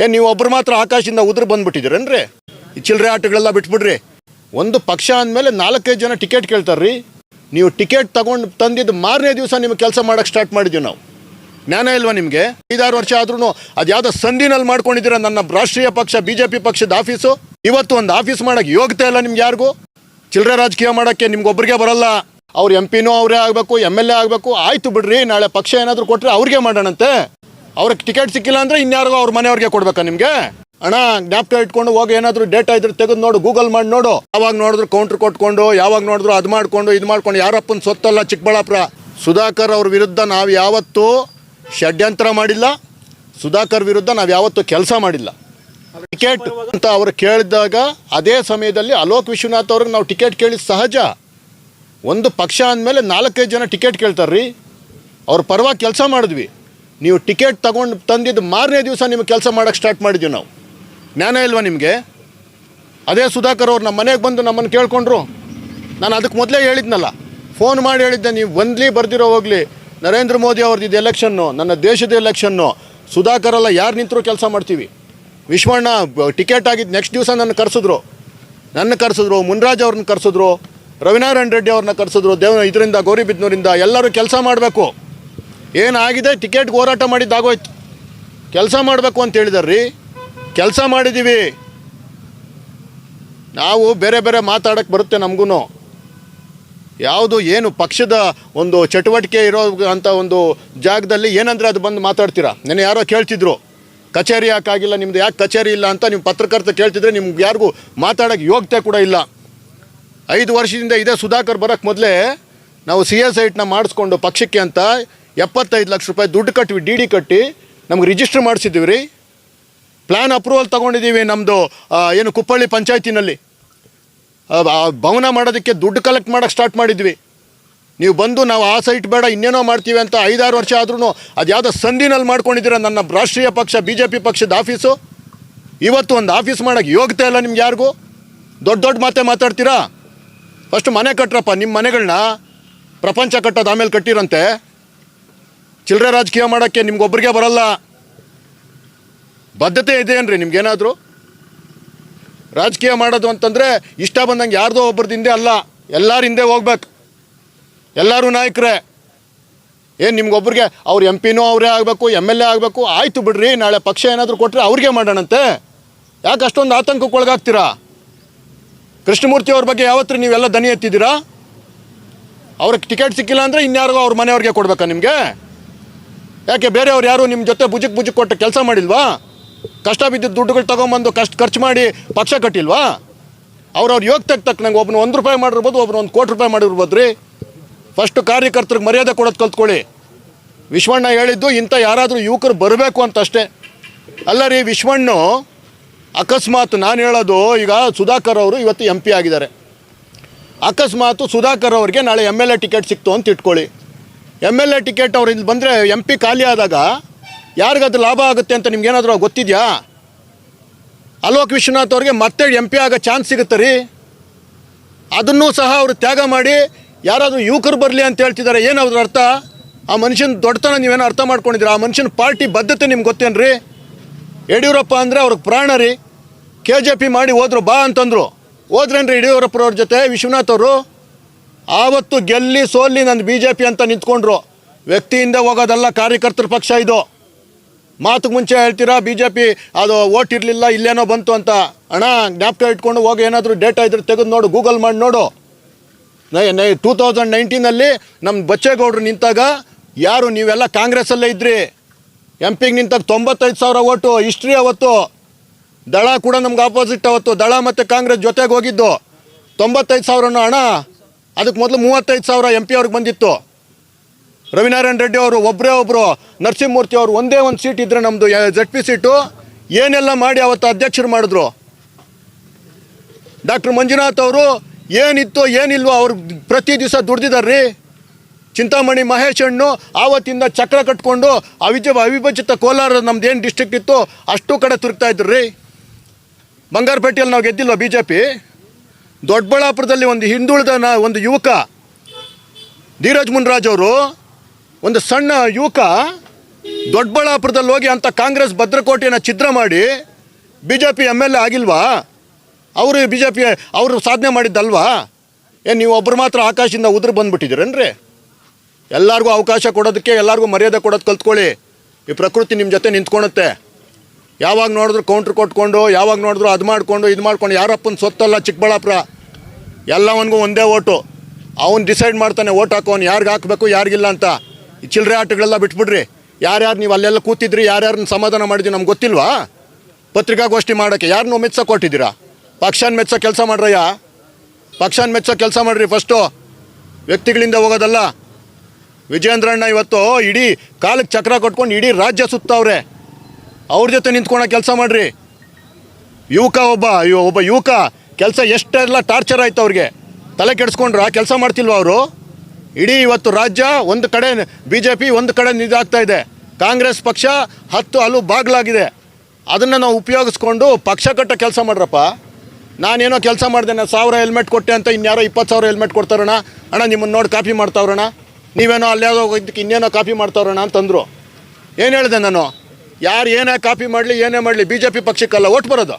ಏನು ನೀವು ಒಬ್ರು ಮಾತ್ರ ಆಕಾಶದಿಂದ ಉದುರು ಬಂದ್ಬಿಟ್ಟಿದ್ದೀರೇನ್ರಿ? ಈ ಚಿಲ್ಲರೆ ಆಟಗಳೆಲ್ಲ ಬಿಟ್ಬಿಡ್ರಿ. ಒಂದು ಪಕ್ಷ ಅಂದಮೇಲೆ 4-5 ಜನ ಟಿಕೆಟ್ ಕೇಳ್ತಾರ್ರಿ. ನೀವು ಟಿಕೆಟ್ ತಗೊಂಡು ತಂದಿದ್ದು ಮಾರನೇ ದಿವಸ ನಿಮಗೆ ಕೆಲಸ ಮಾಡೋಕ್ಕೆ ಸ್ಟಾರ್ಟ್ ಮಾಡಿದ್ದೀವಿ ನಾವು. ಜ್ಞಾನ ಇಲ್ವಾ ನಿಮಗೆ? 5-6 ವರ್ಷ ಆದ್ರೂ ಅದು ಯಾವುದೋ ಸಂಧಿನಲ್ಲಿ ಮಾಡ್ಕೊಂಡಿದ್ದೀರ ನನ್ನ ರಾಷ್ಟ್ರೀಯ ಪಕ್ಷ BJP ಪಕ್ಷದ ಆಫೀಸು. ಇವತ್ತು ಒಂದು ಆಫೀಸ್ ಮಾಡೋಕ್ಕೆ ಯೋಗ್ಯತೆ ಇಲ್ಲ ನಿಮ್ಗೆ ಯಾರಿಗೂ. ಚಿಲ್ಲರೆ ರಾಜಕೀಯ ಮಾಡೋಕ್ಕೆ ನಿಮ್ಗೊಬ್ಬರಿಗೆ ಬರಲ್ಲ. ಅವ್ರು MP ನೂ ಅವರೇ ಆಗಬೇಕು, MLA ಆಗಬೇಕು. ಆಯಿತು ಬಿಡ್ರಿ, ನಾಳೆ ಪಕ್ಷ ಏನಾದರೂ ಕೊಟ್ಟರೆ ಅವ್ರಿಗೆ ಮಾಡೋಣಂತೆ. ಅವ್ರಿಗೆ ಟಿಕೆಟ್ ಸಿಕ್ಕಿಲ್ಲ ಅಂದರೆ ಇನ್ಯಾರಿಗೋ ಅವ್ರ ಮನೆಯವ್ರಿಗೆ ಕೊಡ್ಬೇಕಾ ನಿಮಗೆ? ಅಣ್ಣ ಜ್ಞಾಪಕ ಇಟ್ಕೊಂಡು ಹೋಗಿ, ಏನಾದರೂ ಡೇಟಾ ಇದ್ರೆ ತೆಗೆದು ನೋಡು, ಗೂಗಲ್ ಮಾಡಿ ನೋಡು. ಯಾವಾಗ ನೋಡಿದ್ರು ಕೌಂಟ್ರ್ ಕೊಟ್ಕೊಂಡು, ಯಾವಾಗ ನೋಡಿದ್ರು ಅದು ಮಾಡ್ಕೊಂಡು ಇದು ಮಾಡ್ಕೊಂಡು. ಯಾರಪ್ಪನ ಸೊತ್ತಲ್ಲ ಚಿಕ್ಕಬಳ್ಳಾಪುರ. ಸುಧಾಕರ್ ಅವ್ರ ವಿರುದ್ಧ ನಾವು ಯಾವತ್ತೂ ಷಡ್ಯಂತ್ರ ಮಾಡಿಲ್ಲ. ಸುಧಾಕರ್ ವಿರುದ್ಧ ನಾವು ಯಾವತ್ತೂ ಕೆಲಸ ಮಾಡಿಲ್ಲ. ಟಿಕೆಟ್ ಅಂತ ಅವರು ಕೇಳಿದಾಗ ಅದೇ ಸಮಯದಲ್ಲಿ ಅಲೋಕ್ ವಿಶ್ವನಾಥ್ ಅವ್ರಿಗೆ ನಾವು ಟಿಕೆಟ್ ಕೇಳಿ ಸಹಜ. ಒಂದು ಪಕ್ಷ ಅಂದಮೇಲೆ 4-5 ಜನ ಟಿಕೆಟ್ ಕೇಳ್ತಾರ್ರಿ. ಅವ್ರ ಪರವಾಗಿ ಕೆಲಸ ಮಾಡಿದ್ವಿ. ನೀವು ಟಿಕೆಟ್ ತಗೊಂಡು ತಂದಿದ್ದು ಮಾರನೇ ದಿವಸ ನಿಮಗೆ ಕೆಲಸ ಮಾಡೋಕ್ಕೆ ಸ್ಟಾರ್ಟ್ ಮಾಡಿದ್ದೀವಿ ನಾವು. ಜ್ಞಾನ ಇಲ್ವಾ ನಿಮಗೆ? ಅದೇ ಸುಧಾಕರ್ ಅವ್ರು ನಮ್ಮ ಮನೆಗೆ ಬಂದು ನಮ್ಮನ್ನು ಕೇಳ್ಕೊಂಡ್ರು. ನಾನು ಅದಕ್ಕೆ ಮೊದಲೇ ಹೇಳಿದ್ನಲ್ಲ, ಫೋನ್ ಮಾಡಿ ಹೇಳಿದ್ದೆ, ನೀವು ಬಂದ್ಲಿ ಬರ್ದಿರೋ ಹೋಗಲಿ, ನರೇಂದ್ರ ಮೋದಿ ಅವ್ರದ್ದು ಇದು ಎಲೆಕ್ಷನ್ನು, ನನ್ನ ದೇಶದ ಎಲೆಕ್ಷನ್ನು. ಸುಧಾಕರ್ ಎಲ್ಲ ಯಾರು ನಿಂತರೂ ಕೆಲಸ ಮಾಡ್ತೀವಿ. ವಿಶ್ವಣ್ಣ ಟಿಕೆಟ್ ಆಗಿದ್ದು ನೆಕ್ಸ್ಟ್ ದಿವಸ ನನ್ನ ಕರೆಸಿದ್ರು, ಮುನ್ರಾಜ್ ಅವ್ರನ್ನ ಕರೆಸಿದ್ರು, ರವಿನಾರಾಯಣ ರೆಡ್ಡಿ ಅವ್ರನ್ನ ಕರೆಸಿದ್ರು. ಇದರಿಂದ ಗೌರಿಬಿದ್ನೂರಿಂದ ಎಲ್ಲರೂ ಕೆಲಸ ಮಾಡಬೇಕು. ಏನಾಗಿದೆ, ಟಿಕೆಟ್ಗೆ ಹೋರಾಟ ಮಾಡಿದ್ದಾಗೋಯ್ತು. ಕೆಲಸ ಮಾಡಬೇಕು ಅಂತ ಹೇಳಿದಾರ್ರಿ. ಕೆಲಸ ಮಾಡಿದ್ದೀವಿ ನಾವು. ಬೇರೆ ಬೇರೆ ಮಾತಾಡೋಕ್ಕೆ ಬರುತ್ತೆ ನಮಗೂ. ಯಾವುದು ಏನು ಪಕ್ಷದ ಒಂದು ಚಟುವಟಿಕೆ ಇರೋ ಅಂಥ ಒಂದು ಜಾಗದಲ್ಲಿ ಏನಂದರೆ ಅದು ಬಂದು ಮಾತಾಡ್ತೀರಾ. ನೆನ್ನೆ ಯಾರೋ ಕೇಳ್ತಿದ್ರು, ಕಚೇರಿ ಯಾಕಾಗಿಲ್ಲ ನಿಮ್ಮದು, ಯಾಕೆ ಕಚೇರಿ ಇಲ್ಲ ಅಂತ ನೀವು ಪತ್ರಕರ್ತ ಕೇಳ್ತಿದ್ರೆ ನಿಮ್ಗೆ ಯಾರಿಗೂ ಮಾತಾಡೋಕ್ಕೆ ಯೋಗ್ಯತೆ ಕೂಡ ಇಲ್ಲ. 5 ವರ್ಷದಿಂದ ಇದೇ ಸುಧಾಕರ್ ಬರೋಕ್ಕೆ ಮೊದಲೇ ನಾವು CS ಐಟ್ನ ಮಾಡಿಸ್ಕೊಂಡು ಪಕ್ಷಕ್ಕೆ ಅಂತ 75 ಲಕ್ಷ ರೂಪಾಯಿ ದುಡ್ಡು ಕಟ್ವಿ, DD ಕಟ್ಟಿ ನಮ್ಗೆ ರಿಜಿಸ್ಟರ್ ಮಾಡಿಸಿದ್ದೀವಿ ರೀ. ಪ್ಲ್ಯಾನ್ ಅಪ್ರೂವಲ್ ತೊಗೊಂಡಿದ್ದೀವಿ. ನಮ್ಮದು ಏನು ಕುಪ್ಪಳ್ಳಿ ಪಂಚಾಯತಿನಲ್ಲಿ ಭವನ ಮಾಡೋದಕ್ಕೆ ದುಡ್ಡು ಕಲೆಕ್ಟ್ ಮಾಡೋಕ್ಕೆ ಸ್ಟಾರ್ಟ್ ಮಾಡಿದ್ವಿ. ನೀವು ಬಂದು ನಾವು ಆ ಸೈಟ್ ಬೇಡ ಇನ್ನೇನೋ ಮಾಡ್ತೀವಿ ಅಂತ 5-6 ವರ್ಷ ಆದ್ರೂ ಅದು ಯಾವುದೋ ಸಂಧಿನಲ್ಲಿ ಮಾಡ್ಕೊಂಡಿದ್ದೀರ ನನ್ನ ರಾಷ್ಟ್ರೀಯ ಪಕ್ಷ BJP ಪಕ್ಷದ ಆಫೀಸು. ಇವತ್ತು ಒಂದು ಆಫೀಸ್ ಮಾಡೋಕ್ಕೆ ಯೋಗ್ಯತೆ ಇಲ್ಲ ನಿಮ್ಗೆ ಯಾರಿಗೂ. ದೊಡ್ಡ ಮಾತೇ ಮಾತಾಡ್ತೀರಾ. ಫಸ್ಟ್ ಮನೆ ಕಟ್ರಪ್ಪ. ನಿಮ್ಮ ಮನೆಗಳನ್ನ ಪ್ರಪಂಚ ಕಟ್ಟೋದು ಆಮೇಲೆ ಕಟ್ಟಿರಂತೆ. ಚಿಲ್ಲರೆ ರಾಜಕೀಯ ಮಾಡೋಕ್ಕೆ ನಿಮ್ಗೊಬ್ಬರಿಗೆ ಬರಲ್ಲ. ಬದ್ಧತೆ ಇದೆಯೇನ್ರಿ ನಿಮ್ಗೇನಾದರೂ? ರಾಜಕೀಯ ಮಾಡೋದು ಅಂತಂದರೆ ಇಷ್ಟ ಬಂದಂಗೆ ಯಾರ್ದೋ ಒಬ್ಬರದ್ದು ಹಿಂದೆ ಅಲ್ಲ, ಎಲ್ಲರ ಹಿಂದೆ ಹೋಗ್ಬೇಕು. ಎಲ್ಲರೂ ನಾಯಕರೇ. ಏನು ನಿಮ್ಗೊಬ್ಬರಿಗೆ ಅವ್ರು MP ನೂ ಅವರೇ ಆಗಬೇಕು, MLA ಆಗಬೇಕು. ಆಯಿತು ಬಿಡ್ರಿ, ನಾಳೆ ಪಕ್ಷ ಏನಾದರೂ ಕೊಟ್ಟರೆ ಅವ್ರಿಗೆ ಮಾಡೋಣಂತೆ. ಯಾಕೆ ಅಷ್ಟೊಂದು ಆತಂಕಕ್ಕೆ ಒಳಗಾಗ್ತೀರಾ? ಕೃಷ್ಣಮೂರ್ತಿ ಅವ್ರ ಬಗ್ಗೆ ಯಾವತ್ತೂ ನೀವೆಲ್ಲ ದನಿ ಎತ್ತಿದ್ದೀರಾ? ಅವ್ರಿಗೆ ಟಿಕೆಟ್ ಸಿಕ್ಕಿಲ್ಲ ಅಂದರೆ ಇನ್ಯಾರಿಗೋ ಅವ್ರ ಮನೆಯವ್ರಿಗೆ ಕೊಡಬೇಕಾ ನಿಮಗೆ? ಯಾಕೆ ಬೇರೆಯವ್ರು ಯಾರು ನಿಮ್ಮ ಜೊತೆ ಬುಜಕ್ ಕೊಟ್ಟು ಕೆಲಸ ಮಾಡಿಲ್ವಾ? ಕಷ್ಟ ಬಿದ್ದಿದ್ದು ದುಡ್ಡುಗಳು ತೊಗೊಂಬಂದು ಖರ್ಚು ಮಾಡಿ ಪಕ್ಷ ಕಟ್ಟಿಲ್ವಾ? ಅವ್ರವ್ರು ಯೋಗ್ಯತೆಗೆ ತಕ್ಕನಂಗೆ ಒಬ್ಬನು 1 ರೂಪಾಯಿ ಮಾಡಿರ್ಬೋದು, ಒಬ್ಬನು 1 ಕೋಟಿ ರೂಪಾಯಿ ಮಾಡಿರ್ಬೋದು ರೀ. ಫಸ್ಟು ಕಾರ್ಯಕರ್ತರಿಗೆ ಮರ್ಯಾದೆ ಕೊಡೋದು ಕಲ್ತ್ಕೊಳ್ಳಿ. ವಿಶ್ವಣ್ಣ ಹೇಳಿದ್ದು ಇಂಥ ಯಾರಾದರೂ ಯುವಕರು ಬರಬೇಕು ಅಂತ ಅಷ್ಟೇ. ಅಲ್ಲ ರೀ, ವಿಶ್ವಣ್ಣು ಅಕಸ್ಮಾತ್ ನಾನು ಹೇಳೋದು, ಈಗ ಸುಧಾಕರ್ ಅವರು ಇವತ್ತು MP ಆಗಿದ್ದಾರೆ. ಅಕಸ್ಮಾತ್ ಸುಧಾಕರ್ ಅವ್ರಿಗೆ ನಾಳೆ MLA ಟಿಕೆಟ್ ಸಿಕ್ತು ಅಂತ ಇಟ್ಕೊಳ್ಳಿ. MLA ಟಿಕೆಟ್ ಅವ್ರು ಇಲ್ಲಿ ಬಂದರೆ MP ಖಾಲಿ ಆದಾಗ ಯಾರಿಗದು ಲಾಭ ಆಗುತ್ತೆ ಅಂತ ನಿಮ್ಗೇನಾದರೂ ಗೊತ್ತಿದೆಯಾ? ಅಲೋಕ್ ವಿಶ್ವನಾಥ್ ಅವ್ರಿಗೆ ಮತ್ತೆ MP ಆಗೋ ಚಾನ್ಸ್ ಸಿಗುತ್ತೆ ರೀ. ಅದನ್ನೂ ಸಹ ಅವರು ತ್ಯಾಗ ಮಾಡಿ ಯಾರಾದರೂ ಯುವಕರು ಬರಲಿ ಅಂತ ಹೇಳ್ತಿದ್ದಾರೆ. ಏನು ಅದ್ರ ಅರ್ಥ? ಆ ಮನುಷ್ಯನ ದೊಡ್ಡತನ ನೀವೇನೋ ಅರ್ಥ ಮಾಡ್ಕೊಂಡಿದ್ದೀರಾ? ಆ ಮನುಷ್ಯನ ಪಾರ್ಟಿ ಬದ್ಧತೆ ನಿಮ್ಗೆ ಗೊತ್ತೇನು ರೀ? ಯಡಿಯೂರಪ್ಪ ಅಂದರೆ ಅವ್ರಿಗೆ ಪ್ರಾಣ ರೀ. KJP ಮಾಡಿ ಹೋದ್ರು, ಬಾ ಅಂತಂದರು. ಹೋದ್ರೇನ್ರಿ ಯಡಿಯೂರಪ್ಪರವ್ರ ಜೊತೆ ವಿಶ್ವನಾಥ್ ಅವರು? ಆವತ್ತು ಗೆಲ್ಲಿ ಸೋಲ್ಲಿ ನನ್ನ BJP ಅಂತ ನಿಂತ್ಕೊಂಡ್ರು. ವ್ಯಕ್ತಿಯಿಂದ ಹೋಗೋದಲ್ಲ, ಕಾರ್ಯಕರ್ತರ ಪಕ್ಷ ಇದು. ಮಾತುಗೆ ಮುಂಚೆ ಹೇಳ್ತೀರಾ BJP ಅದು ಓಟ್ ಇರಲಿಲ್ಲ, ಇಲ್ಲೇನೋ ಬಂತು ಅಂತ. ಅಣ್ಣ ಜ್ಞಾಪಕ ಇಟ್ಕೊಂಡು ಹೋಗಿ, ಏನಾದರೂ ಡೇಟಾ ಇದ್ರೆ ತೆಗೆದು ನೋಡು, ಗೂಗಲ್ ಮಾಡಿ ನೋಡು. 2019 ನಮ್ಮ ಬಚ್ಚೇಗೌಡರು ನಿಂತಾಗ ಯಾರು ನೀವೆಲ್ಲ ಕಾಂಗ್ರೆಸ್ಸಲ್ಲೇ ಇದ್ರಿ. MP ನಿಂತಾಗ 95,000 ಓಟು ಹಿಸ್ಟ್ರಿ. ಅವತ್ತು ದಳ ಕೂಡ ನಮ್ಗೆ ಆಪೋಸಿಟ್. ಅವತ್ತು ದಳ ಮತ್ತು ಕಾಂಗ್ರೆಸ್ ಜೊತೆಗೆ ಹೋಗಿದ್ದು 95,000 ಅಣ್ಣ. ಅದಕ್ಕೆ ಮೊದಲು 35,000 MP ಅವ್ರಿಗೆ ಬಂದಿತ್ತು. ರವಿನಾರಾಯಣ ರೆಡ್ಡಿ ಅವರು ಒಬ್ಬರು, ನರಸಿಂಹಮೂರ್ತಿ ಅವರು ಒಂದೇ ಒಂದು ಸೀಟ್ ಇದ್ದರೆ ನಮ್ಮದು ZP ಸೀಟು. ಏನೆಲ್ಲ ಮಾಡಿ ಅವತ್ತು ಅಧ್ಯಕ್ಷರು ಮಾಡಿದ್ರು. ಡಾಕ್ಟರ್ ಮಂಜುನಾಥ್ ಅವರು ಏನಿತ್ತು ಏನಿಲ್ವೋ ಅವ್ರು ಪ್ರತಿ ದಿವಸ ದುಡ್ದಿದ್ದಾರೆ ರೀ. ಚಿಂತಾಮಣಿ ಮಹೇಶ್ ಹಣ್ಣು ಆವತ್ತಿಂದ ಚಕ್ರ ಕಟ್ಕೊಂಡು ಅವಿಭಜಿತ ಕೋಲಾರ ನಮ್ದು ಏನು ಡಿಸ್ಟ್ರಿಕ್ಟ್ ಇತ್ತು ಅಷ್ಟು ಕಡೆ ತಿರುಗ್ತಾ ಇದ್ರು ರೀ. ಬಂಗಾರಪೇಟೆಯಲ್ಲಿ ನಾವು ಗೆದ್ದಿಲ್ವ BJP? ದೊಡ್ಡಬಳ್ಳಾಪುರದಲ್ಲಿ ಒಂದು ಹಿಂದುಳಿದ ಒಂದು ಯುವಕ ಧೀರಜ್ ಮುನ್ರಾಜ್ ಅವರು, ಒಂದು ಸಣ್ಣ ಯುವಕ ದೊಡ್ಡಬಳ್ಳಾಪುರದಲ್ಲಿ ಹೋಗಿ ಅಂತ ಕಾಂಗ್ರೆಸ್ ಭದ್ರಕೋಟೆಯನ್ನು ಛಿದ್ರ ಮಾಡಿ B J P M L A ಆಗಿಲ್ವಾ? ಅವರು ಬಿ ಜೆ ಪಿ ಅವರು ಸಾಧನೆ ಮಾಡಿದ್ದಲ್ವಾ? ಏನು ನೀವು ಒಬ್ಬರು ಮಾತ್ರ ಆಕಾಶದಿಂದ ಉದುರು ಬಂದುಬಿಟ್ಟಿದ್ದೀರೇನ್ರಿ? ಎಲ್ಲರಿಗೂ ಅವಕಾಶ ಕೊಡೋದಕ್ಕೆ, ಎಲ್ಲರಿಗೂ ಮರ್ಯಾದೆ ಕೊಡೋದು ಕಲ್ತ್ಕೊಳ್ಳಿ. ಈ ಪ್ರಕೃತಿ ನಿಮ್ಮ ಜೊತೆ ನಿಂತ್ಕೊಳುತ್ತೆ. ಯಾವಾಗ ನೋಡಿದ್ರು ಕೌಂಟ್ರ್ ಕೊಟ್ಕೊಂಡು, ಯಾವಾಗ ನೋಡಿದ್ರು ಅದು ಮಾಡಿಕೊಂಡು ಇದು ಮಾಡ್ಕೊಂಡು, ಯಾರಪ್ಪನ ಸೊತ್ತಲ್ಲ ಚಿಕ್ಕಬಳ್ಳಾಪುರ. ಎಲ್ಲವನಿಗೂ ಒಂದೇ ಓಟು. ಅವನು ಡಿಸೈಡ್ ಮಾಡ್ತಾನೆ ಓಟ್ ಹಾಕೋನು ಯಾರಿಗೆ ಹಾಕಬೇಕು ಯಾರಿಗಿಲ್ಲ ಅಂತ. ಈ ಚಿಲ್ಲರೆ ಆಟಗಳೆಲ್ಲ ಬಿಟ್ಬಿಡ್ರಿ. ಯಾರ್ಯಾರು ನೀವು ಅಲ್ಲೆಲ್ಲ ಕೂತಿದ್ರಿ, ಯಾರ್ಯಾರನ್ನ ಸಮಾಧಾನ ಮಾಡಿದ್ರಿ ನಮ್ಗೆ ಗೊತ್ತಿಲ್ವಾ? ಪತ್ರಿಕಾಗೋಷ್ಠಿ ಮಾಡೋಕ್ಕೆ ಯಾರನ್ನೂ ಮೆಚ್ಚೋಕೆ ಕೊಟ್ಟಿದ್ದೀರಾ? ಪಕ್ಷನ ಮೆಚ್ಚೋ ಕೆಲಸ ಮಾಡ್ರಯ್ಯ. ಪಕ್ಷನ ಮೆಚ್ಚೋ ಕೆಲಸ ಮಾಡಿರಿ ಫಸ್ಟು, ವ್ಯಕ್ತಿಗಳಿಂದ ಹೋಗೋದಲ್ಲ. ವಿಜೇಂದ್ರಣ್ಣ ಇವತ್ತು ಇಡೀ ಕಾಲಕ್ಕೆ ಚಕ್ರ ಕೊಟ್ಕೊಂಡು ಇಡೀ ರಾಜ್ಯ ಸುತ್ತವ್ರೆ. ಅವ್ರ ಜೊತೆ ನಿಂತ್ಕೊಳೋ ಕೆಲಸ ಮಾಡಿರಿ. ಒಬ್ಬ ಯುವಕ ಕೆಲಸ ಎಷ್ಟೆಲ್ಲ ಟಾರ್ಚರ್ ಆಯ್ತು ಅವ್ರಿಗೆ. ತಲೆ ಕೆಡಿಸ್ಕೊಂಡ್ರ ಕೆಲಸ ಮಾಡ್ತಿಲ್ವ ಅವರು? ಇಡೀ ಇವತ್ತು ರಾಜ್ಯ ಒಂದು ಕಡೆ ಬಿ ಜೆ ಪಿ, ಒಂದು ಕಡೆ ಇದಾಗ್ತಾ ಇದೆ. ಕಾಂಗ್ರೆಸ್ ಪಕ್ಷ 10 ಹಲವು ಬಾಗ್ಲಾಗಿದೆ. ಅದನ್ನು ನಾವು ಉಪಯೋಗಿಸ್ಕೊಂಡು ಪಕ್ಷ ಕಟ್ಟೋ ಕೆಲಸ ಮಾಡ್ರಪ್ಪ. ನಾನೇನೋ ಕೆಲಸ ಮಾಡಿದೆ, ನಾನು 1000 ಹೆಲ್ಮೆಟ್ ಕೊಟ್ಟೆ ಅಂತ ಇನ್ಯಾರೋ 20,000 ಹೆಲ್ಮೆಟ್ ಕೊಡ್ತಾರಣ್ಣ. ಅಣ್ಣ ನಿಮ್ಮನ್ನು ನೋಡಿ ಕಾಪಿ ಮಾಡ್ತಾವ್ರಣ್ಣ, ನೀವೇನೋ ಅಲ್ಲಾವುದೋ ಇದಕ್ಕೆ ಇನ್ನೇನೋ ಕಾಪಿ ಮಾಡ್ತಾವ್ರಣ್ಣ ಅಂತಂದರು. ಏನು ಹೇಳಿದೆ ನಾನು? ಯಾರು ಏನೇ ಕಾಪಿ ಮಾಡಲಿ ಏನೇ ಮಾಡಲಿ ಬಿ ಜೆ ಪಿ ಪಕ್ಷಕ್ಕಲ್ಲ ಓಟ್ ಬರೋದು.